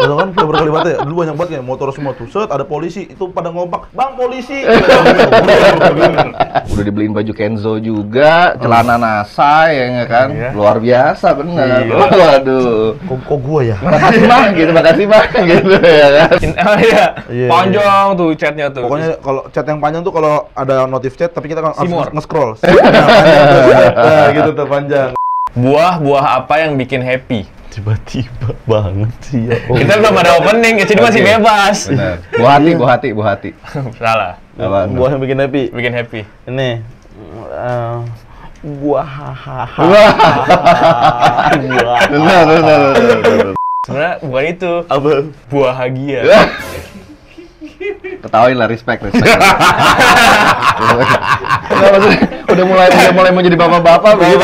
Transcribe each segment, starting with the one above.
Atau kan flavor Kalibata ya, dulu banyak banget kayak motor semua tuh, set ada polisi, itu pada ngompak, "Bang, polisi!" Udah dibeliin baju Kenzo juga, celana NASA ya nggak kan? Luar biasa bener. Waduh. Kok gua ya? Makasih Bang, gitu, makasih Bang, gitu ya kan? Iya, panjang tuh chatnya tuh. Pokoknya kalau chat yang panjang tuh kalau ada notif chat, tapi kita kan Seymour. harus nge-scroll. Nah, panjang tuh. Nah, gitu tuh panjang. Buah apa yang bikin happy? Tiba-tiba banget sih ya. Kita belum ada opening, jadi masih bebas. Bener. Buah hati. Salah. Apa? Buah yang bikin happy. Bikin happy. Ini buah hahaha. Bener. Sebenarnya bukan itu. Apa? Buahagia. Ketawain lah, respect. Nggak, maksudnya udah mulai mau jadi bapak-bapak begitu.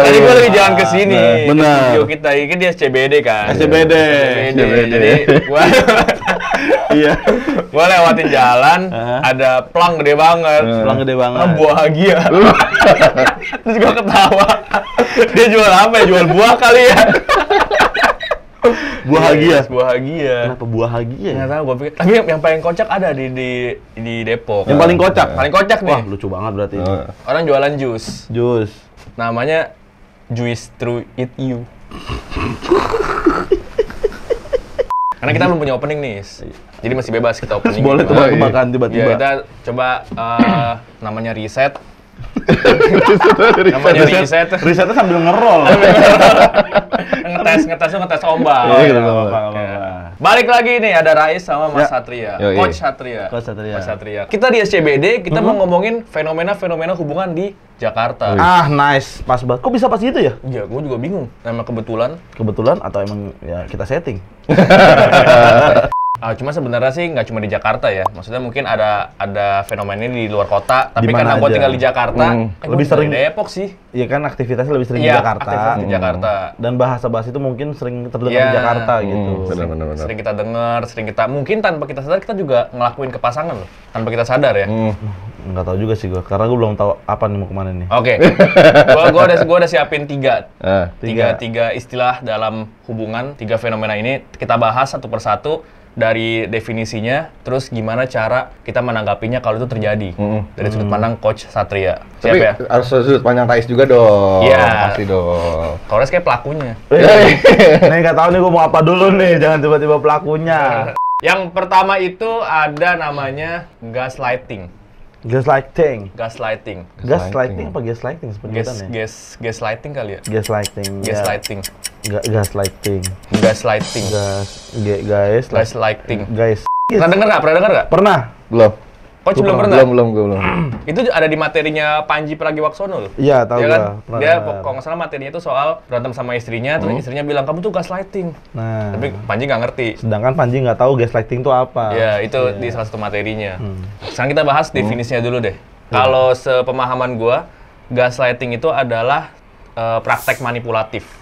Tadi gua lagi jalan ke sini. Benar. Video kita ini kan di SCBD kan. SCBD. Jadi gua Iya. gua lewatin jalan, ada plang gede banget. Pulang gede banget. Buahagia. Terus gua ketawa. Dia jual apa ya? Jual buah kali ya. Buahagia. Buahagia. Kenapa buahagia? Nggak tahu, gua pikir. Tapi yang paling kocak ada di Depok. Yang paling kocak. Paling kocak nih. Wah, lucu banget berarti. Orang jualan jus. Jus. Namanya Juice Through It You. Karena kita belum punya opening nih. Jadi masih bebas kita opening. Boleh tebak-tebakan tiba-tiba. Ya, kita coba namanya riset. Namanya riset. Risetnya sambil ngerol. ngetes ombak. Iya, gitu, nggak apa-apa. Balik lagi nih, ada Rais sama Mas Ya. Satria. Yoi. Coach Satria. Coach Satria. Mas Satria. Kita di SCBD, kita mau ngomongin fenomena-fenomena hubungan di Jakarta. Ah, nice. Pas banget. Kok bisa pas gitu ya? Iya, gue juga bingung. Nama kebetulan. Kebetulan atau emang ya kita setting? Cuma sebenarnya sih nggak cuma di Jakarta ya. Maksudnya mungkin ada fenomena ini di luar kota. Tapi Di karena mana gue aja. tinggal di Jakarta, Lebih lebih sering- sering Depok sih. Iya kan aktivitasnya lebih sering Iya, di Jakarta. aktivitas di Jakarta. Dan bahasa-bahasa itu mungkin sering terdengar Iya. di Jakarta gitu. Bener. Sering kita dengar, sering kita mungkin tanpa kita sadar kita juga ngelakuin ke pasangan loh. Tanpa kita sadar ya. Nggak tahu juga sih gua, karena gua belum tahu apa nih mau kemana nih. Oke. Gua udah siapin tiga istilah dalam hubungan, 3 fenomena ini kita bahas satu persatu dari definisinya, terus gimana cara kita menanggapinya kalau itu terjadi dari sudut pandang Coach Satria. Siap Tapi ya? harus sudut pandang Rais juga dong. Iya. Pasti dong. Kalau kayak pelakunya. Nih nggak tahu nih gua mau apa dulu nih, jangan tiba-tiba pelakunya. Yang pertama itu ada namanya gaslighting. Gaslighting. Gaslighting. Gaslighting apa gaslighting sebenarnya? Gaslighting kali ya? Gaslighting. Gaslighting. Gaslighting. Gaslighting. Guys. Gaslighting. Guys. Pernah denger nggak? Pernah. Belum. Coach belum Gua pernah? Belum. Itu ada di materinya Panji Pragiwaksono loh. Iya, tahu Ya kan? gua. Pernah Dia dengar. kalau nggak salah materinya itu soal berantem sama istrinya, terus istrinya bilang kamu tuh gaslighting. Nah. Tapi Panji nggak ngerti. Sedangkan Panji nggak tahu gaslighting itu apa. Ya, itu di salah satu materinya. Sekarang kita bahas definisinya dulu deh. Kalau sepemahaman gua, gaslighting itu adalah praktek manipulatif.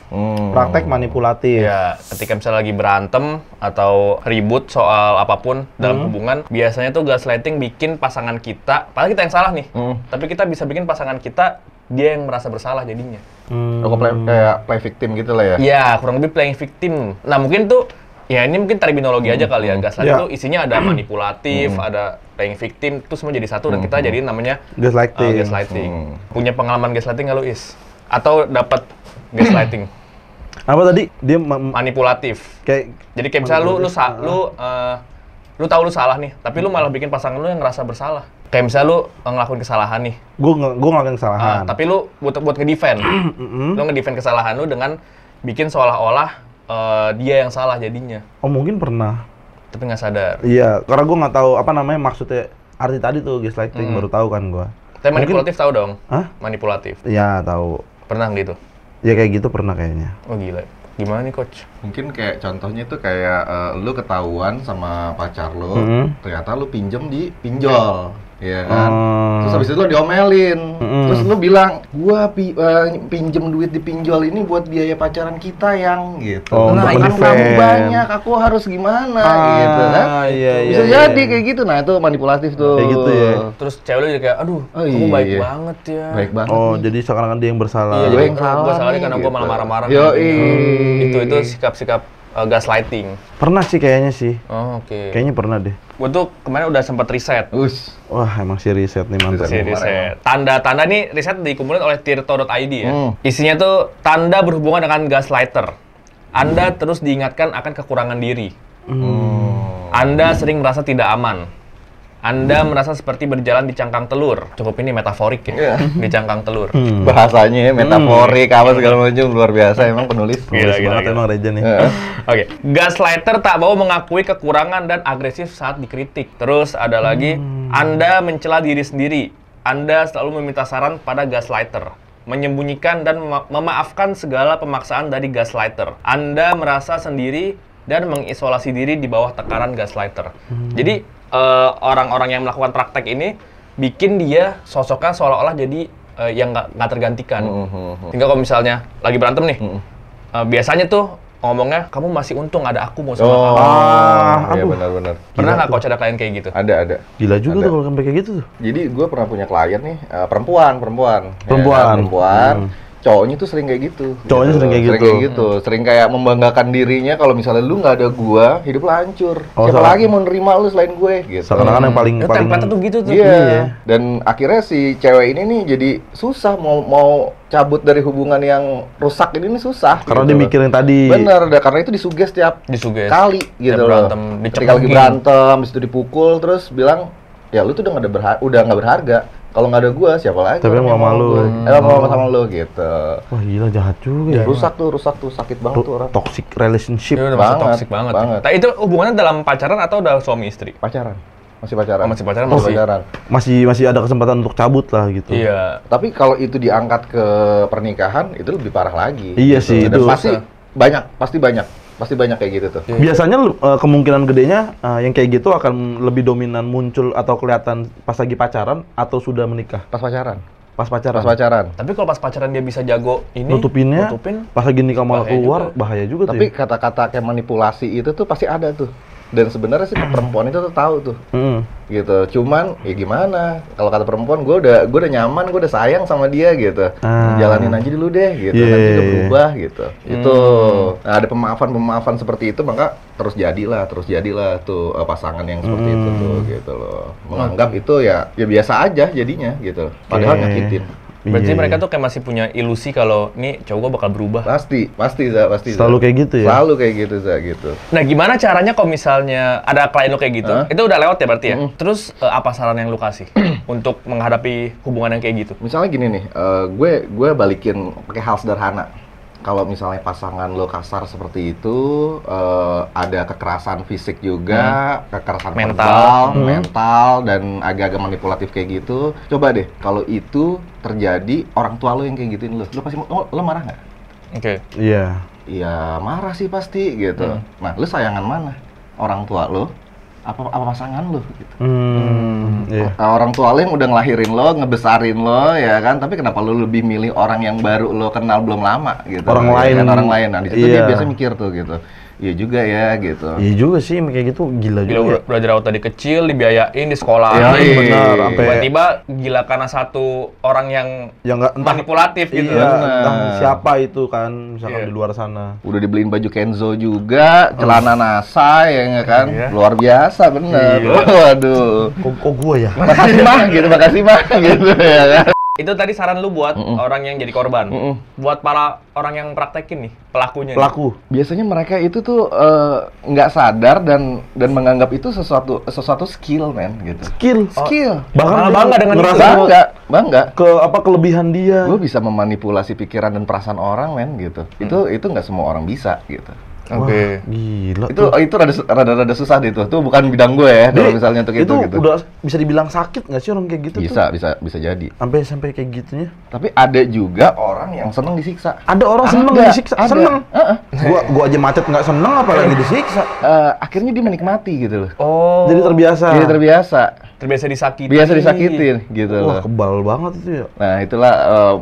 Praktek manipulatif. Ya, ketika misalnya lagi berantem atau ribut soal apapun dalam hubungan, biasanya tuh gaslighting bikin pasangan kita, padahal kita yang salah nih, tapi kita bisa bikin pasangan kita dia yang merasa bersalah jadinya. Kayak play victim gitu lah ya. Ya, kurang lebih playing victim. Nah, mungkin tuh ya ini mungkin terminologi aja kali ya. Gaslighting Ya. tuh isinya ada manipulatif, ada playing victim, itu semua jadi satu dan kita jadi namanya Gaslighting. gaslighting. Punya pengalaman gaslighting nggak lu, Is? Atau dapat gaslighting? Apa tadi? Dia Manipulatif. kayak Jadi kayak misalnya lu tahu lu salah nih, tapi lu malah bikin pasangan lu yang ngerasa bersalah. Kayak misalnya lu ngelakuin kesalahan nih, gue ngelakuin kesalahan. tapi lu buat ngedefend. Lu ngedefend kesalahan lu dengan bikin seolah-olah dia yang salah jadinya, Oh, mungkin pernah. tapi nggak sadar. Iya, karena gue nggak tahu apa namanya maksudnya arti tadi tuh gaslighting, baru tahu kan gue. Tapi manipulatif tahu dong? Hah? Manipulatif. Iya, tahu. Pernah gitu? Ya kayak gitu pernah kayaknya. Oh gila. Gimana nih, Coach? Mungkin kayak contohnya tuh kayak lu ketahuan sama pacar lu, ternyata lu pinjem di pinjol. Iya kan? Terus habis itu lo diomelin. Terus lo bilang, gua pinjem duit di pinjol ini buat biaya pacaran kita yang gitu. Oh, nah, kan untuk kamu ngedefend. banyak, aku harus gimana gitu kan. Iya, Bisa iya, jadi iya. kayak gitu. Nah, itu manipulatif tuh. Kayak gitu ya. Terus cewek lu juga kayak, aduh, Oh, kamu baik iya. banget ya. Baik banget. Oh, nih. jadi seakan-akan dia yang bersalah. Iya, Gua jadi yang gue salah salah nih nih, karena gue gitu. malah marah-marah. Yoi. Itu sikap-sikap gaslighting? Pernah sih kayaknya sih. Oh, oke. Kayaknya pernah deh. Gue tuh kemarin udah sempat riset. Wah, emang si riset nih mantap. Riset. Tanda-tanda nih riset dikumpulin oleh tirto.id ya. Isinya tuh tanda berhubungan dengan gaslighter. Anda terus diingatkan akan kekurangan diri. Anda sering merasa tidak aman. Anda merasa seperti berjalan di cangkang telur. Cukup ini metaforik ya, di cangkang telur. Bahasanya metaforik, apa segala macam luar biasa emang penulis. Gila banget emang Reja nih. Oke, gaslighter tak mau mengakui kekurangan dan agresif saat dikritik. Terus ada lagi, Anda mencela diri sendiri. Anda selalu meminta saran pada gaslighter. Menyembunyikan dan memaafkan segala pemaksaan dari gaslighter. Anda merasa sendiri dan mengisolasi diri di bawah tekanan gaslighter. Jadi orang-orang yang melakukan praktek ini bikin dia sosoknya seolah-olah jadi yang nggak tergantikan. Sehingga kalau misalnya lagi berantem nih, biasanya tuh ngomongnya, kamu masih untung ada aku mau sama kamu. Iya benar-benar. Pernah nggak coach ada klien kayak gitu? Ada. Gila juga tuh kalau sampai kayak gitu tuh. Jadi gue pernah punya klien nih, perempuan. Cowoknya tuh sering kayak gitu. Sering kayak membanggakan dirinya kalau misalnya lu nggak ada gua, hidup lu hancur. Siapa lagi mau nerima lu selain gue gitu. Seakan-akan yang paling template tuh gitu tuh. Iya. Dan akhirnya si cewek ini nih jadi susah mau cabut dari hubungan yang rusak ini nih susah. Karena gitu dia mikirin tadi. Bener, karena itu disuges tiap kali gitu loh. Ketika lagi berantem, habis itu dipukul terus bilang, ya lu tuh udah nggak berharga. Kalau nggak ada gua, siapa lagi? Tapi mau sama lu. Mau sama lu gitu. Wah gila, jahat juga ya. Rusak tuh, sakit banget tuh orang. Toxic relationship. Iya, udah masuk toxic banget. Nah, itu hubungannya dalam pacaran atau udah suami istri? Pacaran. Masih pacaran. Masih pacaran. Masih ada kesempatan untuk cabut lah gitu. Iya. Tapi kalau itu diangkat ke pernikahan, itu lebih parah lagi. Iya gitu. sih, Dan itu. Pasti banyak kayak gitu tuh. Biasanya kemungkinan gedenya yang kayak gitu akan lebih dominan muncul atau kelihatan pas lagi pacaran atau sudah menikah. Pas pacaran. Tapi kalau pas pacaran dia bisa jago ini nutupin pas lagi nikah malah keluar, bahaya juga tuh. Tapi kata-kata kayak manipulasi itu tuh pasti ada tuh. Dan sebenarnya sih perempuan itu tuh tahu tuh. Gitu. Cuman ya gimana? Kalau kata perempuan, gue udah nyaman, gue udah sayang sama dia gitu. Jalanin aja dulu deh gitu. Nanti juga berubah gitu. Itu. Nah, ada pemaafan seperti itu, maka terus jadilah tuh pasangan yang seperti itu tuh gitu loh. Menganggap itu ya biasa aja jadinya gitu. Padahal nyakitin. Berarti mereka tuh kayak masih punya ilusi kalau nih cowok gue bakal berubah. Pasti. Selalu kayak gitu ya? Selalu kayak gitu, gitu. Nah, gimana caranya kalau misalnya ada klien lo kayak gitu? Itu udah lewat ya berarti ya? Terus apa saran yang lo kasih untuk menghadapi hubungan yang kayak gitu? Misalnya gini nih, gue balikin pakai hal sederhana. Kalau misalnya pasangan lo kasar seperti itu, ada kekerasan fisik juga, kekerasan mental, dan agak-agak manipulatif kayak gitu. Coba deh, kalau itu terjadi, orang tua lo yang kayak gituin lo pasti lo marah nggak? Oke. Iya. Iya, marah sih pasti gitu. Nah, lo sayangan mana? Orang tua lo? Apa pasangan lo gitu. Orang tua lo yang udah ngelahirin lo, ngebesarin lo ya kan, tapi kenapa lo lebih milih orang yang baru lo kenal belum lama gitu. Orang lain. Nah, di situ dia biasa mikir tuh gitu. Iya juga ya gitu. Iya juga sih kayak gitu, gila juga. Belajar rawat dari kecil, dibiayain di sekolah. Iya benar, tiba-tiba gila karena satu orang yang nggak manipulatif gitu. Iya, entah siapa itu kan, misalkan di luar sana. Udah dibeliin baju Kenzo juga, celana NASA ya kan. Luar biasa bener. Waduh. Kok gua ya? Makasih mah gitu ya kan. Itu tadi saran lu buat orang yang jadi korban. Buat para orang yang praktekin nih, pelakunya. Biasanya mereka itu tuh nggak sadar dan menganggap itu sesuatu skill, men, gitu. Skill. Bahkan bangga dengan bangga. Kelebihan dia. Gue bisa memanipulasi pikiran dan perasaan orang, men, gitu. Itu nggak semua orang bisa, gitu. Oke. Gila. Itu rada susah deh tuh. Itu bukan bidang gue ya. Kalau misalnya untuk itu gitu. Udah bisa dibilang sakit nggak sih orang kayak gitu? Bisa jadi. Sampai kayak gitunya. Tapi ada juga orang yang seneng disiksa. Ada orang seneng disiksa. Seneng. Gua aja macet nggak seneng apalagi disiksa. Akhirnya dia menikmati gitu loh. Oh. Jadi terbiasa disakitin. Biasa disakitin gitu loh. Wah, kebal banget itu ya. Nah, itulah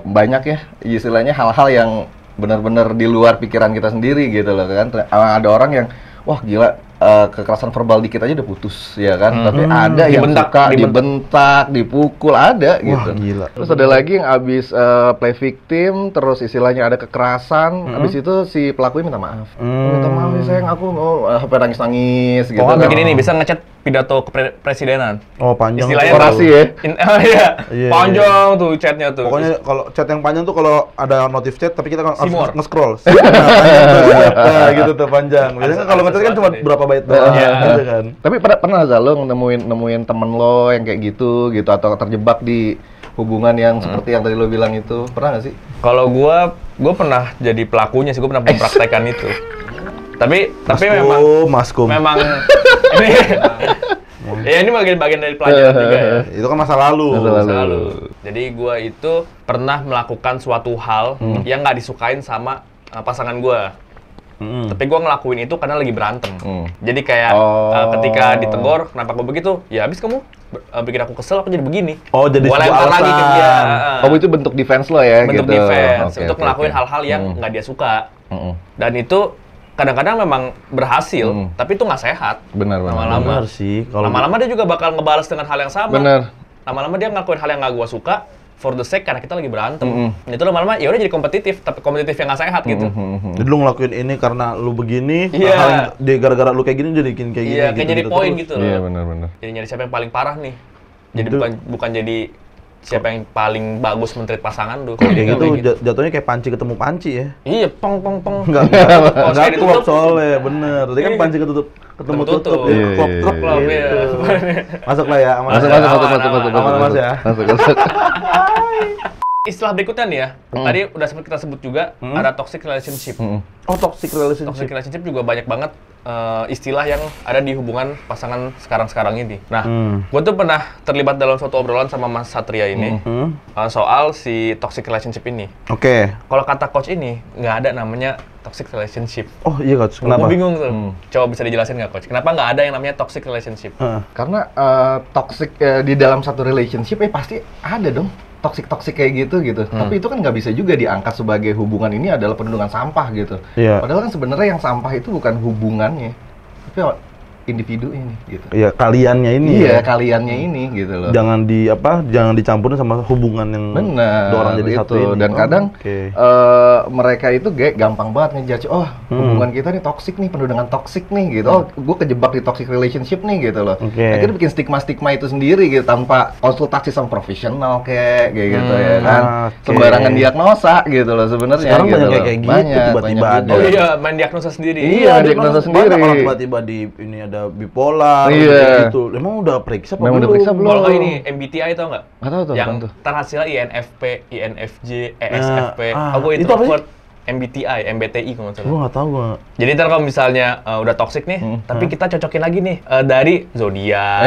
banyak ya istilahnya hal-hal yang benar-benar di luar pikiran kita sendiri gitu loh kan. Ada orang yang wah gila, kekerasan verbal dikit aja udah putus, ya kan? Tapi ada yang suka dibentak, dipukul, ada gitu. Gila. Terus ada lagi yang abis play victim, terus istilahnya ada kekerasan, abis itu si pelakunya minta maaf. Minta maaf nih sayang, aku sampai nangis-nangis gitu. Pokoknya bikin ini, bisa ngechat pidato kepresidenan. Oh, panjang. Istilahnya orasi ya? Iya, panjang tuh chatnya tuh. Pokoknya kalau chat yang panjang tuh kalau ada notif chat, tapi kita harus nge-scroll. Nah, gitu tuh panjang. Biasanya kalau ngechat kan cuma berapa bait doang, gitu kan. Tapi pernah nggak lo nemuin temen lo yang kayak gitu atau terjebak di hubungan yang seperti yang tadi lo bilang itu, pernah nggak sih? Kalau gua pernah jadi pelakunya sih, gua pernah mempraktekkan itu. Tapi memang ini ya ini bagian dari pelajaran juga ya. Itu kan masa lalu. Jadi gua itu pernah melakukan suatu hal yang nggak disukain sama pasangan gua. Tapi gue ngelakuin itu karena lagi berantem. Jadi kayak ketika ditegur, kenapa gue begitu? Ya habis kamu bikin aku kesel, aku jadi begini. Oh, jadi gua lempar lagi ke dia. Oh, itu bentuk defense lo ya? Bentuk gitu. defense, untuk ngelakuin hal-hal yang nggak dia suka. Dan itu kadang-kadang memang berhasil, tapi itu nggak sehat. Benar. Lama-lama sih. Lama-lama dia juga bakal ngebalas dengan hal yang sama. Benar. Lama-lama dia ngelakuin hal yang nggak gue suka, for the sake karena kita lagi berantem. Itu lama-lama ya udah jadi kompetitif, tapi kompetitif yang nggak sehat gitu. Jadi lu ngelakuin ini karena lu begini, Iya. gara-gara lu kayak gini jadi kayak gini. Iya, kayak jadi poin gitu loh. Iya, benar. Jadi nyari siapa yang paling parah nih. Jadi bukan jadi siapa yang paling bagus men-treat pasangan lu. Kayak gitu jatuhnya kayak panci ketemu panci ya. Iya, pong. Enggak klop soalnya, bener. Tadi kan panci ketemu tutup. Klop. Masuk lah ya, masuk. Mas ya. Masuk. Istilah berikutnya nih ya, tadi udah sempat kita sebut juga, ada toxic relationship. Oh, toxic relationship. Toxic relationship juga banyak banget istilah yang ada di hubungan pasangan sekarang-sekarang ini. Nah, gue tuh pernah terlibat dalam suatu obrolan sama Mas Satria ini soal si toxic relationship ini. Oke. Kalau kata coach ini, nggak ada namanya toxic relationship. Oh iya coach, kenapa? Gue bingung tuh. Coba bisa dijelasin nggak coach? Kenapa nggak ada yang namanya toxic relationship? Karena toxic di dalam satu relationship pasti ada dong. Toxic kayak gitu. Tapi itu kan nggak bisa juga diangkat sebagai hubungan ini adalah penundukan sampah gitu. Iya. Padahal kan sebenarnya yang sampah itu bukan hubungannya, tapi individu ini gitu. Iya, kaliannya ini. Iya, kaliannya ini gitu loh. Jangan dicampurin sama hubungan yang dua orang jadi satu ini. Dan kadang mereka itu gampang banget ngejudge, hubungan kita nih toxic nih, penuh dengan toxic nih gitu. Oh, gue kejebak di toxic relationship nih gitu loh. Akhirnya bikin stigma itu sendiri gitu tanpa konsultasi sama profesional kayak gitu ya kan. Sembarangan diagnosa gitu loh sebenarnya. Sekarang gitu banyak kayak gitu tiba-tiba ada. Oh iya, main diagnosa sendiri. Iya, diagnosa sendiri. Kalau tiba-tiba di ini ada bipolar, gitu. Emang udah periksa apa belum? Kalau ini MBTI tau nggak? Nggak tahu tuh. Yang terhasil INFP, INFJ, ESFP. Gue introvert. MBTI kalau nggak salah. Gue nggak tahu. Jadi ntar kalau misalnya udah toxic nih, tapi kita cocokin lagi nih dari zodiak.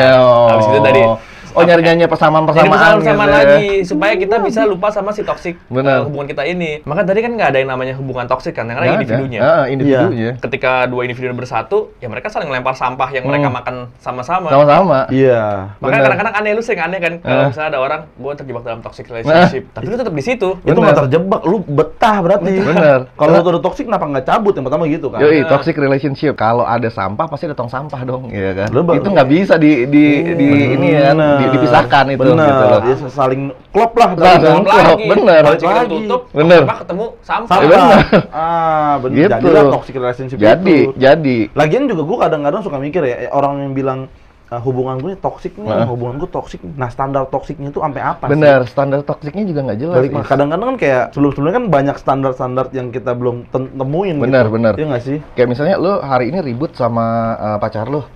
Habis itu dari nyari persamaan gitu lagi supaya kita bisa lupa sama si toxic hubungan kita ini. Maka tadi kan nggak ada yang namanya hubungan toxic kan, yang ada individunya. Individunya. Ketika dua individu bersatu, ya mereka saling melempar sampah yang mereka makan sama-sama. Iya. Makanya kadang-kadang lu sering aneh kan, kalau misalnya ada orang, gue terjebak dalam toxic relationship, tapi lu tetap di situ. Itu nggak terjebak, lu betah berarti. Bener. Kalau lu udah toxic, kenapa nggak cabut? Yang pertama gitu kan. Toxic relationship. Kalau ada sampah pasti ada tong sampah dong, ya kan. Itu nggak bisa ini ya. Dipisahkan itu bener, gitu loh. Dia saling klop lah. Klop lagi. Bener. Kita tutup, ketemu sampah. Bener. Bener. Gitu. Jadilah toxic relationship itu. Jadi. Lagian juga gue kadang-kadang suka mikir ya, orang yang bilang hubungan gue toksik nih, hubungan gue toksik. Nah, standar toksiknya itu sampai apa sih? Bener, standar toksiknya juga nggak jelas. Kadang-kadang kan kayak sebelum-sebelumnya kan banyak standar-standar yang kita belum temuin. Bener. Iya nggak sih? Kayak misalnya lo hari ini ribut sama pacar lo,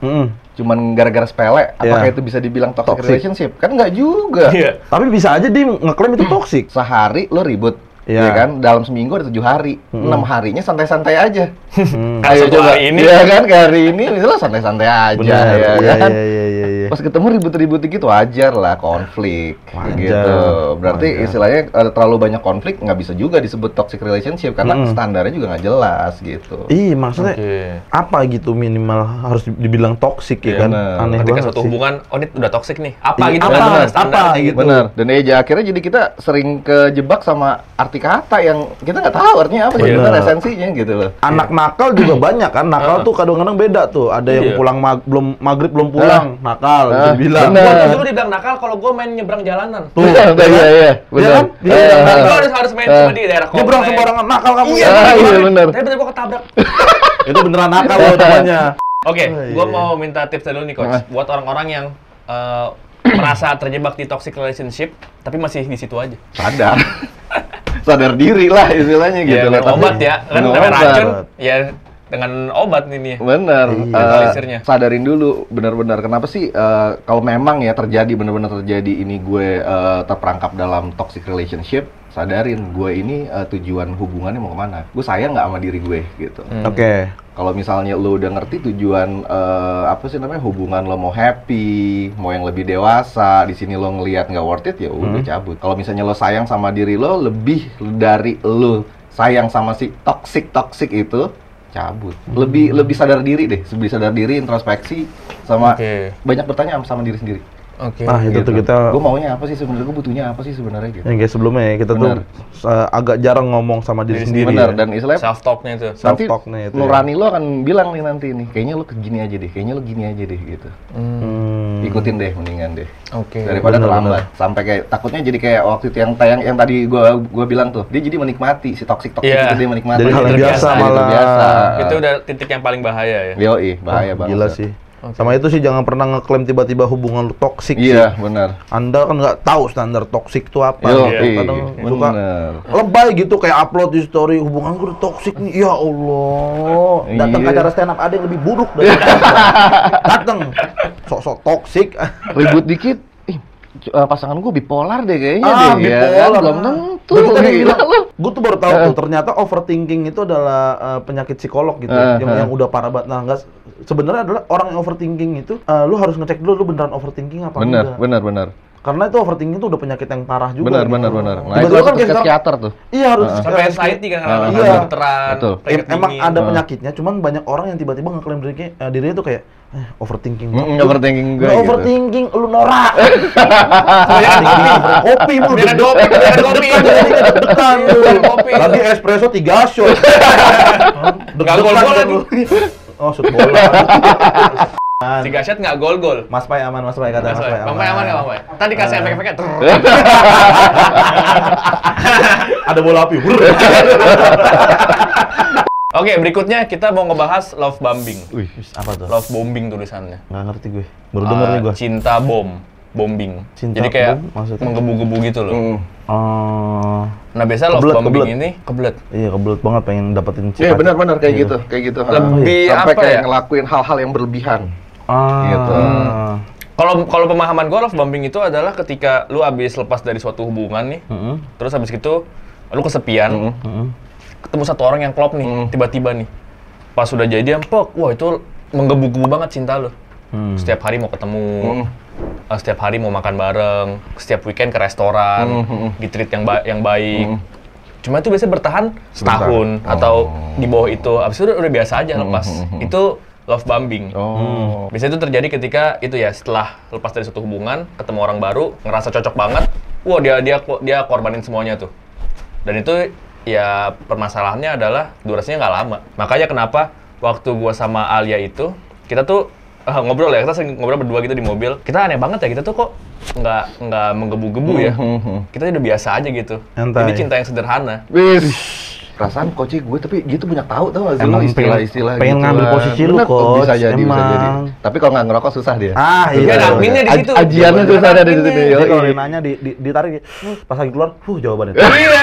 cuman gara-gara sepele, apakah itu bisa dibilang toxic relationship? Kan nggak juga. Tapi bisa aja dia ngeklaim itu toksik. Sehari lo ribut. Ya kan, dalam seminggu ada 7 hari, 6 harinya santai-santai aja. Ayo coba hari ini. Iya kan, kayak hari ini misalnya santai-santai aja. Iya. Pas ketemu ribut-ribut dikit wajar lah, konflik gitu. Berarti istilahnya terlalu banyak konflik nggak bisa juga disebut toxic relationship karena standarnya juga nggak jelas gitu. Iya, maksudnya apa gitu minimal harus dibilang toxic ya kan? Aneh ketika banget suatu sih. hubungan, oh ini udah toxic nih. Apa gitu apa, kan? Standarnya apa gitu. Bener. Dan akhirnya jadi kita sering kejebak sama arti kata yang kita nggak tahu artinya apa sebenarnya esensinya gitu loh. Anak nakal juga banyak kan, nakal tuh kadang-kadang beda tuh. Ada yang pulang belum maghrib belum pulang, nakal bisa dibilang. Gua dulu dibilang nakal kalau gua main nyebrang jalanan. Tuh, Iya, benar. Gua harus main cuma di daerah komplek. nyebrang sembarangan nakal kamu. Iya, iya benar. tapi bener gua ketabrak. Itu beneran nakal loh namanya. Oke, gua mau minta tips dulu nih coach buat orang-orang yang merasa terjebak di toxic relationship tapi masih di situ aja. Sadar diri lah istilahnya gitu. Minum obat ya, kan namanya racun ya dengan obat ini. Bener, Minimalisirnya. sadarin dulu benar-benar kenapa sih kalau memang ya benar-benar terjadi ini gue terperangkap dalam toxic relationship, sadarin gue ini tujuan hubungannya mau kemana, gue sayang nggak sama diri gue gitu. Oke. Kalau misalnya lo udah ngerti tujuan apa sih namanya hubungan lo mau happy, mau yang lebih dewasa, di sini lo ngelihat nggak worth it ya udah cabut. Kalau misalnya lo sayang sama diri lo lebih dari lo sayang sama si toxic itu, cabut. Lebih sadar diri deh, lebih sadar diri, introspeksi sama banyak bertanya sama diri sendiri. Nah, itu tuh kita gue maunya apa sih sebenarnya, gue butuhnya apa sih sebenarnya gitu. yang kayak sebelumnya ya, kita tuh agak jarang ngomong sama diri sendiri. Bener, Ya. dan istilahnya Self talknya itu. nanti Self-talk-nya itu, nurani lo akan bilang nih nanti nih, kayaknya lo gini aja deh, kayaknya lo gini aja deh gitu. Ikutin deh, mendingan deh. Daripada terlambat. Sampai kayak takutnya jadi kayak waktu itu yang tayang yang tadi gua bilang tuh, dia jadi menikmati si toxic itu dia menikmati. Jadi hal yang biasa Jadi malah. biasa. Itu udah titik yang paling bahaya ya. Yoi, bahaya banget. Gila sih. Sama itu sih jangan pernah ngeklaim tiba-tiba hubungan lu toksik sih. Iya, benar. Anda kan nggak tahu standar toksik itu apa. Yoi, Kadang suka bener. lebay gitu kayak upload di story hubungan gue udah toksik nih. Ya Allah. Datang ke acara stand up ada yang lebih buruk dari datang. Sok-sok toksik. Ribut dikit, pasangan gue bipolar deh kayaknya deh. Bipolar. Kan? Belum tentu. Gue tuh baru tahu tuh ternyata overthinking itu adalah penyakit psikolog gitu yang udah parah banget. Nah, sebenarnya adalah orang yang overthinking itu lu harus ngecek dulu lu beneran overthinking apa enggak. Benar. Karena itu overthinking itu udah penyakit yang parah juga. Benar. Nah, itu Tiba-tiba kan ke kayak psikiater tuh. Iya harus Sampai anxiety kan karena Iya. dokteran. Betul. Emang ada penyakitnya, cuman banyak orang yang tiba-tiba ngeklaim dirinya tuh kayak overthinking. Overthinking gue Nggak gitu. overthinking, lu norak. Kopi mulu. Dengan kopi. Deg-degan lu. Kopi. Lagi espresso 3 shot. Nggak gol-gol lagi. Oh, shoot bola. 3 shot nggak gol-gol. Mas Pai aman, Mas Pai kata Mas Pai Bang Pai aman nggak Bang Pai? Tadi kasih efek-efeknya. Ada bola api. Oke, berikutnya kita mau ngebahas love bombing. Wih, apa tuh? Love bombing tulisannya. Nggak ngerti gue. Baru denger nih gue. Cinta bombing. Cinta Jadi kayak bom, maksudnya? menggebu-gebu gitu loh. Oh. Nah, biasa love bombing ini kebelet. Iya, kebelet banget pengen dapetin cinta. Iya benar kayak gitu. Lebih sampai apa kayak ya? ngelakuin hal-hal yang berlebihan. Gitu. Kalau pemahaman gue love bombing itu adalah ketika lu abis lepas dari suatu hubungan nih, terus abis itu lu kesepian, ketemu satu orang yang klop nih, tiba-tiba nih, pas sudah jadian, wah itu menggebu-gebu banget cinta lu. Setiap hari mau ketemu, setiap hari mau makan bareng, setiap weekend ke restoran, di-treat yang baik. Cuma itu biasanya bertahan setahun atau di bawah itu, abis itu udah biasa aja lepas. Itu love bombing. Biasanya itu terjadi ketika itu ya setelah lepas dari suatu hubungan, ketemu orang baru, ngerasa cocok banget, wah dia korbanin semuanya tuh. Dan itu ya permasalahannya adalah durasinya nggak lama. Makanya kenapa waktu gua sama Alia itu kita tuh ngobrol ya, kita sering ngobrol berdua gitu di mobil. Kita aneh banget ya, kita tuh kok nggak menggebu-gebu ya. Kita udah biasa aja gitu. Santai. Ini cinta yang sederhana. Perasaan koci gue tapi gitu banyak tahu nggak sih lo Emang istilah-istilah pengen gitu ngambil lah. posisi lu, Bener, Coach. bisa jadi. Emang. Tapi kalau nggak ngerokok susah dia. Dia adminnya di situ. Ajiannya susah ada di situ. Jadi kalau dia nanya ditarik, pas lagi keluar, jawabannya. Iya.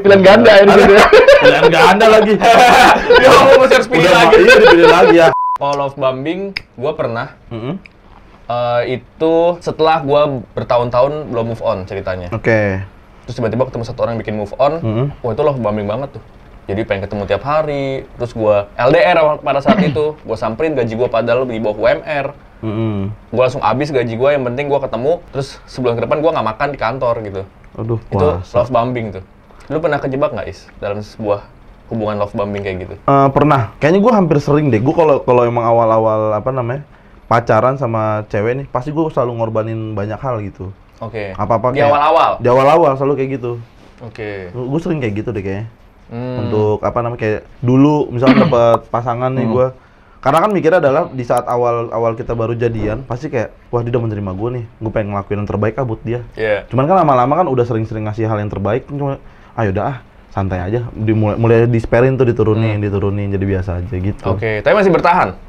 Pilihan ganda ya di situ. Pilihan ganda lagi. Ya, masih harus pilih lagi. Iya, dipilih lagi ya. Kalau love bombing, gua pernah. Itu setelah gua bertahun-tahun belum move on ceritanya. Oke. Terus tiba-tiba ketemu satu orang yang bikin move on, wah itu love bombing banget tuh. Jadi pengen ketemu tiap hari. Terus gue LDR pada saat itu. Gue samperin, gaji gue padahal di bawah UMR. Gue langsung habis gaji gue, yang penting gue ketemu. Terus sebulan ke depan gue nggak makan di kantor gitu. Aduh, itu love bombing tuh. Lu pernah kejebak nggak, Is, dalam sebuah hubungan love bombing kayak gitu? Pernah. Kayaknya gue hampir sering deh. Gue kalau emang awal-awal pacaran sama cewek nih, pasti gue selalu ngorbanin banyak hal gitu. Oke. Apa-apa di awal-awal? Di awal-awal selalu kayak gitu. Oke. Gue sering kayak gitu deh kayaknya. Untuk kayak dulu misalnya dapet pasangan nih gue. Karena kan mikirnya adalah di saat awal kita baru jadian, pasti kayak, wah dia udah menerima gue nih, gue pengen ngelakuin yang terbaik buat dia. Cuman kan lama-lama kan udah sering-sering ngasih hal yang terbaik, cuma ayo dah santai aja, mulai disperin tuh, diturunin jadi biasa aja gitu. Oke, tapi masih bertahan?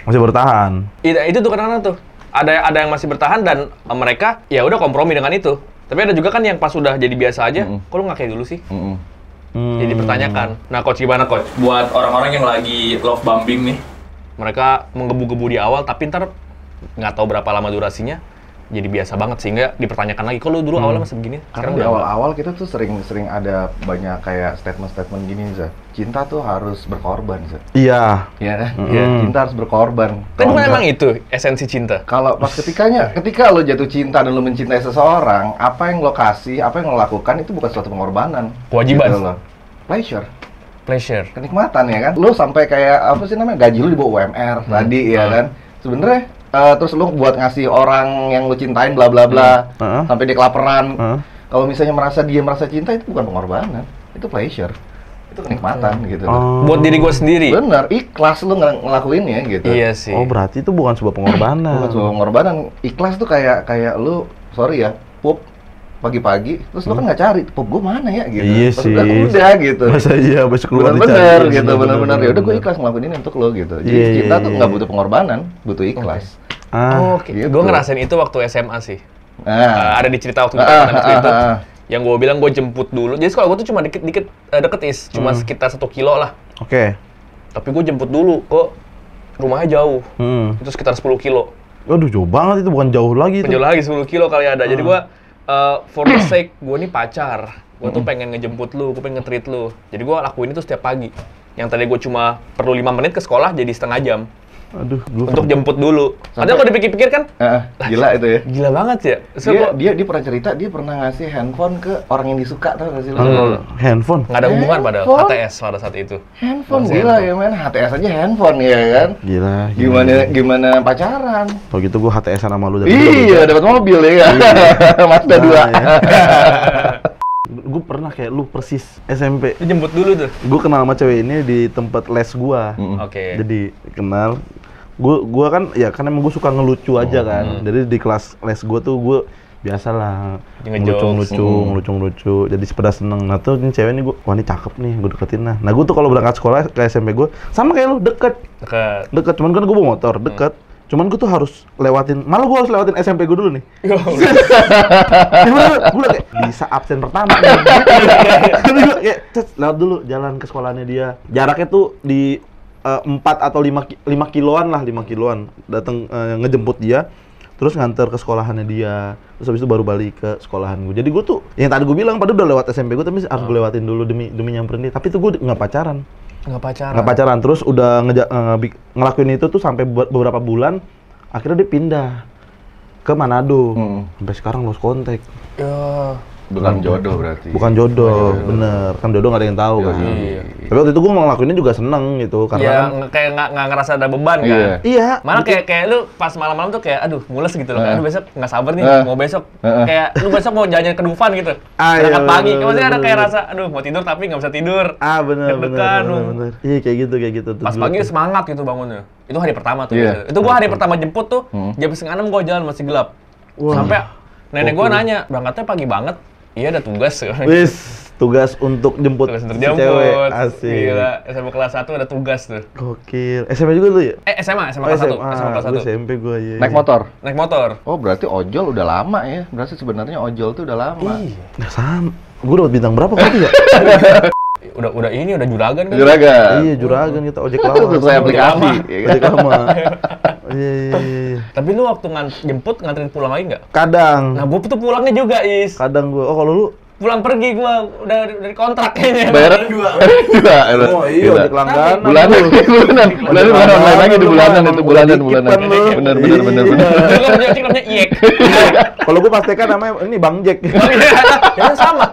Masih bertahan. Itu tuh kadang-kadang tuh, ada yang masih bertahan dan mereka ya udah kompromi dengan itu. Tapi ada juga kan yang pas udah jadi biasa aja, kok lu nggak kayak dulu sih? Jadi dipertanyakan. Nah, Coach, gimana Coach? Buat orang-orang yang lagi love bombing nih, mereka menggebu-gebu di awal, tapi ntar nggak tahu berapa lama durasinya, jadi biasa banget sehingga dipertanyakan lagi. Kok lu dulu awalnya masih begini? Karena di awal-awal kita tuh sering ada banyak kayak statement-statement gini, Zah. Cinta tuh harus berkorban, Zah. Iya. Iya kan? Cinta harus berkorban. Kan memang itu esensi cinta. Kalau pas ketika lo jatuh cinta dan lo mencintai seseorang, apa yang lo kasih, apa yang lo lakukan itu bukan suatu pengorbanan. Kewajiban. Gitu loh. Pleasure. Kenikmatan ya kan. Lu sampai kayak apa sih namanya, gaji lu di bawah UMR tadi ya kan. Sebenarnya terus lu buat ngasih orang yang lu cintain bla bla bla sampai dia kelaparan. Kalau misalnya dia merasa cinta, itu bukan pengorbanan, itu pleasure. Itu kenikmatan gitu loh. Buat diri gue sendiri. Bener, ikhlas lu ngelakuinnya gitu. Iya sih. Oh, berarti itu bukan sebuah pengorbanan. Bukan sebuah pengorbanan. Ikhlas tuh kayak lu, sorry ya, pup pagi-pagi, terus lo kan nggak cari, pup gue mana ya gitu. Iya sih. Udah gitu. Masa iya, besok keluar bener gitu, bener-bener. Ya udah gue ikhlas ngelakuin ini untuk lo gitu. Jadi cinta tuh nggak butuh pengorbanan, butuh ikhlas. Oke. Gitu. Gue ngerasain itu waktu SMA sih. Nah. Ada di cerita waktu itu. Yang gue bilang gue jemput dulu. Jadi sekolah gue tuh cuma deket Is, cuma sekitar 1 kilo lah. Oke. Tapi gue jemput dulu, kok rumahnya jauh. Itu sekitar 10 kilo. Waduh, jauh banget itu, bukan jauh lagi itu. Jauh lagi 10 kilo kali ada. Jadi gue for the sake, gue nih pacar, gue tuh pengen ngejemput lu, gue pengen nge-treat lu. Jadi gue lakuin itu setiap pagi. Yang tadi gue cuma perlu 5 menit ke sekolah, jadi setengah jam. Aduh, untuk jemput dulu. Padahal kalau dipikir-pikir kan, gila itu ya. Gila banget ya. So, dia pernah cerita, dia pernah ngasih handphone ke orang yang disuka, tau gak sih? Handphone? Nggak ada hubungan pada HTS pada saat itu. Handphone, gila ya men, HTS aja handphone ya kan? Gila. Gimana pacaran? Kalau gitu gue HTS-an sama lu. Iya, dapat mobil ya kan? Mazda 2. Gue pernah kayak lu persis SMP. Lu jemput dulu tuh? Gue kenal sama cewek ini di tempat les gua. Oke. Jadi kenal. Gua kan ya kan emang gue suka ngelucu aja kan. Jadi di kelas les gua tuh gue biasalah ngelucu. Jadi sepeda seneng. Nah tuh ini cewek nih wah ini cakep nih, gue deketin nah. Nah gue tuh kalau berangkat sekolah ke SMP gue sama kayak lu deket. Cuman kan gue bawa motor deket. Cuman gue tuh harus malah gue harus lewatin SMP gue dulu nih. Gue kayak bisa absen pertama nih. Gue kayak lewat dulu jalan ke sekolahnya dia. Jaraknya tuh di 4 atau 5 kiloan lah, 5 kiloan. Datang ngejemput dia, terus nganter ke sekolahannya dia. Terus habis itu baru balik ke sekolahan gue. Jadi gue tuh, yang tadi gue bilang, padahal udah lewat SMP gue, tapi harus gue lewatin dulu demi nyamperin dia. Tapi itu gue nggak pacaran. Nggak pacaran, terus udah ngelakuin itu tuh sampai beberapa bulan, akhirnya dia pindah ke Manado. Sampai sekarang lost kontak. Ya. Bukan jodoh berarti. Bukan jodoh, bener. Kan jodoh nggak ada yang tahu kan. Iya. Tapi waktu itu gue ngelakuinnya juga seneng gitu, karena kan kayak nggak ngerasa ada beban kan. Iya. Malah kayak lu pas malam-malam tuh kayak aduh mules gitu loh. Aduh besok nggak sabar nih mau besok. Kayak lu besok mau jalan ke Dufan gitu. Berangkat pagi. Maksudnya ada kayak rasa aduh mau tidur tapi nggak bisa tidur. Bener. Iya kayak gitu. Pas pagi semangat gitu bangunnya. Itu hari pertama tuh. Itu gua hari pertama jemput tuh jam 5:30 gua jalan masih gelap. Sampai nenek gua nanya berangkatnya pagi banget. Iya ada tugas. Wis, tugas untuk jemput si cewek. Asik. Gila, SMA kelas 1 ada tugas tuh. Gokil. SMA juga lu ya? SMA kelas 1. SMA kelas 1. SMP gua ya. Naik motor? Naik motor. Oh, berarti ojol udah lama ya. Berarti sebenarnya ojol tuh udah lama. Iya. Nggak sama. Gua dapat bintang berapa kali ya? Udah juragan kan? Juragan. Iya, juragan kita ojek lama. Sesuai aplikasi. Ojek lama. Iya. Tapi lu waktu jemput nganterin pulang lagi nggak? Kadang. Nah, gua tuh pulangnya juga, Is. Kadang gua. Oh, kalau lu pulang pergi gua udah dari kontrak kayaknya. Bayaran dua. Oh iya, ojek langganan. Bulanan online lagi di bulanan itu bulanan. Bener. Lu kan punya ojek namanya IEK. Kalau gua pas TK namanya ini Bang Jack. Jangan sama.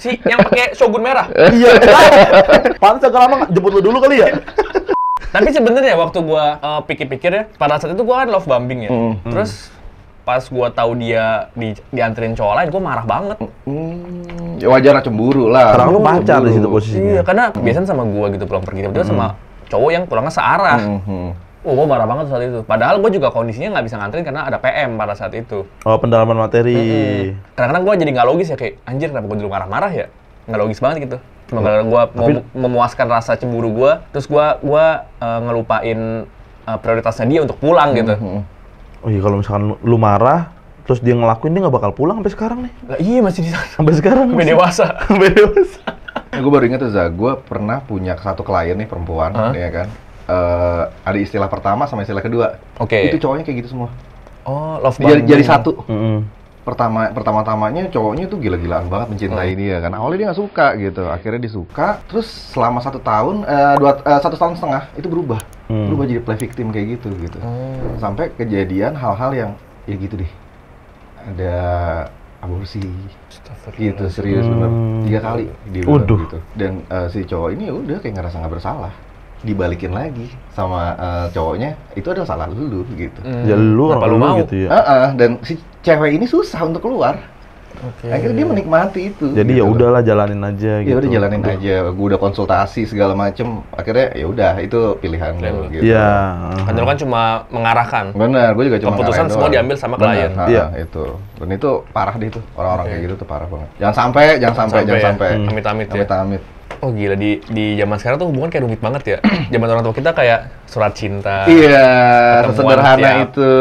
Si yang pakai Shogun merah. Iya. Pantes agak lama jemput lu dulu kali ya. Tapi sebenarnya waktu gua pikir-pikir ya, pada saat itu gua kan love bombing ya. Terus pas gua tahu dia dianterin cowok lain, gua marah banget. Ya wajar cemburu lah. Karena lu pacar di situ posisinya. Iya, karena biasanya sama gua gitu pulang pergi, tiba-tiba sama cowok yang pulangnya searah. Oh, gua marah banget saat itu. Padahal gua juga kondisinya nggak bisa nganterin karena ada PM pada saat itu. Oh, pendalaman materi. Kadang-kadang gua jadi nggak logis ya, kayak anjir kenapa gua dulu marah-marah ya? Nggak logis banget gitu. Cuma karena gua mau memuaskan rasa cemburu gua, terus gua ngelupain prioritasnya dia untuk pulang gitu. Oh iya, kalau misalkan lu marah, terus dia ngelakuin, dia nggak bakal pulang sampai sekarang nih. Lah, iya masih di sana. Sampai sekarang. Sampai dewasa. Sampai dewasa. Gue baru inget tuh, gue pernah punya satu klien nih perempuan, ya kan. Ada istilah pertama sama istilah kedua. Oke. Itu cowoknya kayak gitu semua. Oh, love bombing. Jadi satu. Pertama-tamanya cowoknya tuh gila-gilaan banget mencintai dia kan. Awalnya dia nggak suka gitu, akhirnya dia suka. Terus selama 1 tahun, 1,5 tahun itu berubah jadi play victim kayak gitu. Sampai kejadian hal-hal yang ya gitu deh. Ada aborsi, gitu serius bener 3 kali dia bilang gitu. Dan si cowok ini udah kayak ngerasa nggak bersalah. Dibalikin lagi sama cowoknya, itu adalah salah lu gitu. Ya lu orang mau gitu ya. Dan si cewek ini susah untuk keluar. Akhirnya dia menikmati itu. Jadi gitu ya udahlah jalanin aja gitu. Ya udah jalanin aja. Gue udah konsultasi segala macem. Akhirnya ya udah itu pilihan lu gitu. Iya. Kan lu kan cuma mengarahkan. Benar, gue juga cuma keputusan semua diambil sama klien. Iya, itu. Dan itu parah deh itu. Orang-orang kayak gitu tuh parah banget. Jangan sampai. Amit-amit ya. Amit-amit. Oh gila, di zaman sekarang tuh hubungan kayak rumit banget ya. Zaman orang tua kita kayak surat cinta. Iya, ketemuan sederhana tiap itu.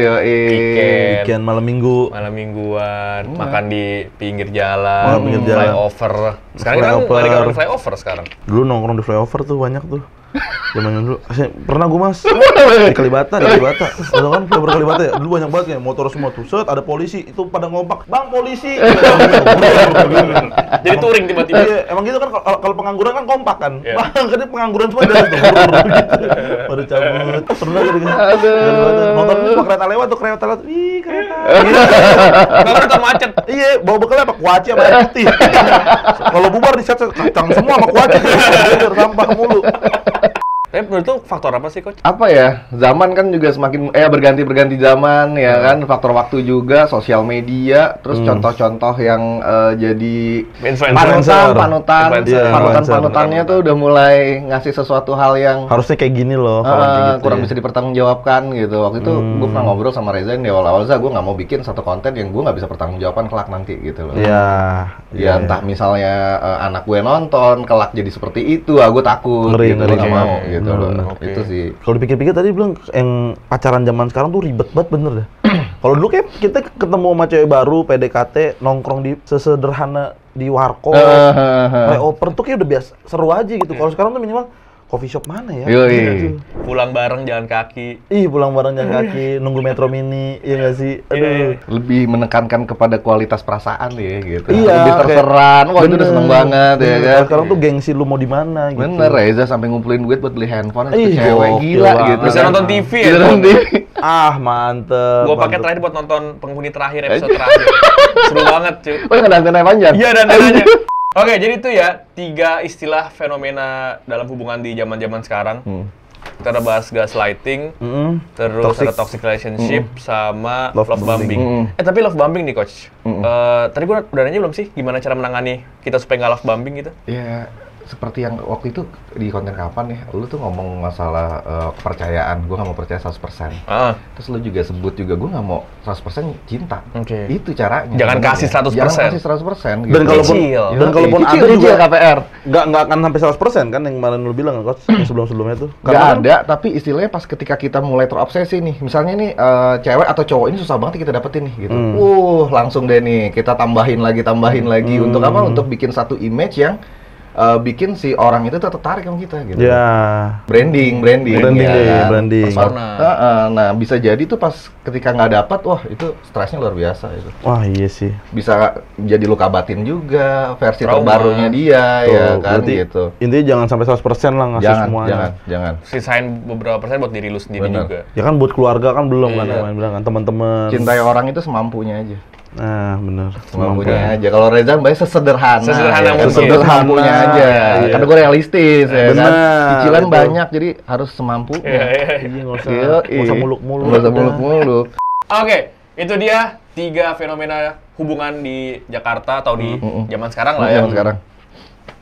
Weekend malam mingguan, makan di pinggir jalan, flyover. Sekarang kan lagi orang flyover sekarang. Dulu nongkrong di flyover tuh banyak tuh. Zaman dulu, pernah gue mas di Kalibata, kalau kan flyover Kalibata ya, dulu banyak banget ya, motor semua tuh, set ada polisi, itu pada ngompak, bang polisi. Jadi touring tiba-tiba. Iya, emang gitu kan, kalau pengangguran kan kompak kan, bang kan pengangguran semua dari situ, pada cabut, pernah gitu kan. Motor itu kereta lewat tuh, ih kereta. Kereta macet. Iya, bawa bekalnya apa kuaci sama air putih. Kalau bubar di set kacang semua sama kuaci, sampah mulu. Tapi menurut lu faktor apa sih, Coach? Apa ya? Zaman kan juga semakin berganti zaman ya kan. Faktor waktu juga, sosial media, terus contoh-contoh yang jadi panutannya tuh udah mulai ngasih sesuatu hal yang harusnya kayak gini loh, kurang bisa dipertanggungjawabkan gitu. Waktu itu gue pernah ngobrol sama Reza di awal-awal, gue nggak mau bikin satu konten yang gue nggak bisa pertanggungjawabkan kelak nanti gitu loh. Ya entah misalnya anak gue nonton kelak jadi seperti itu, gue takut gitu, gue nggak mau gitu. Itu sih. Kalau dipikir-pikir tadi bilang yang pacaran zaman sekarang tuh ribet banget bener dah. Kalau dulu kayak kita ketemu sama cewek baru, PDKT, nongkrong di sesederhana di warkop, flyover tuh kayak udah biasa, seru aja gitu. Kalau sekarang tuh minimal coffee shop mana ya? Pulang bareng jalan kaki. Pulang bareng jalan kaki, nunggu metro mini, iya nggak sih? Aduh. Lebih menekankan kepada kualitas perasaan ya gitu. Iya, lebih terseran. Wah, itu udah seneng banget ya kan. Sekarang tuh gengsi lu mau di mana gitu. Bener, Reza sampai ngumpulin duit buat beli handphone itu cewek gila gitu. Bisa nonton TV ya. Mantep. Gua pakai terakhir buat nonton penghuni terakhir, episode terakhir. Seru banget, cuy. Oh, yang ada antena panjang? Iya, ada antenanya. Oke, jadi itu ya 3 istilah fenomena dalam hubungan di zaman-zaman sekarang. Kita udah bahas gaslighting, terus ada toxic relationship, sama love bombing. Tapi love bombing nih, Coach. Tadi gue udah nanya belum sih gimana cara menangani kita supaya nggak love bombing gitu? Ya, seperti yang waktu itu di konten kapan ya, lu tuh ngomong masalah kepercayaan, gue nggak mau percaya 100%. Terus lu juga sebut juga, gue nggak mau 100% cinta. Itu caranya. Jangan kasih 100%. Jangan kasih 100%. Gitu. Dan kalaupun ada juga KPR. Nggak akan sampai 100% kan yang kemarin lu bilang, Coach, yang sebelum-sebelumnya tuh. Nggak ada, tapi istilahnya pas ketika kita mulai terobsesi nih, misalnya nih cewek atau cowok ini susah banget kita dapetin nih gitu. Hmm. Langsung deh nih kita tambahin lagi. Untuk apa? Untuk bikin satu image yang bikin si orang itu tuh tertarik sama kita gitu. Ya. Branding Branding, branding. Persona. Nah, bisa jadi tuh pas ketika nggak dapat, wah itu stresnya luar biasa itu. Wah, iya sih. Bisa jadi luka batin juga, versi Trauma. terbarunya dia Tuh, ya kan berarti gitu. Intinya jangan sampai 100% lah ngasih semuanya. Jangan. Sisain beberapa persen buat diri lu sendiri Bener. juga. Ya kan buat keluarga kan belum kan, Iya. kemarin bilang kan teman-teman. Cintai orang itu semampunya aja. Nah, bener. Semampunya aja. Kalau Reza mbaknya sesederhana. Sesederhana ya, mungkin. semampunya aja. Iya. Karena gue realistis ya kan. Bener, Cicilan betul. banyak jadi harus semampunya. Iya. Iya, nggak usah, Yoi. nggak usah muluk-muluk. Nggak usah muluk-muluk. Oke, itu dia 3 fenomena hubungan di Jakarta atau di zaman sekarang lah ya. Zaman sekarang.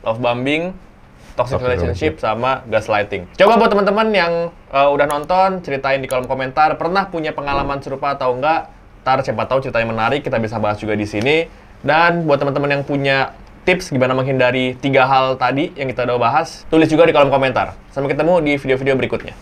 Love bombing, toxic Toxic relationship, sama gaslighting. Coba buat teman-teman yang udah nonton, ceritain di kolom komentar, pernah punya pengalaman serupa atau enggak? Ntar siapa tahu ceritanya menarik, kita bisa bahas juga di sini. Dan buat teman-teman yang punya tips gimana menghindari 3 hal tadi yang kita udah bahas, tulis juga di kolom komentar. Sampai ketemu di video-video berikutnya.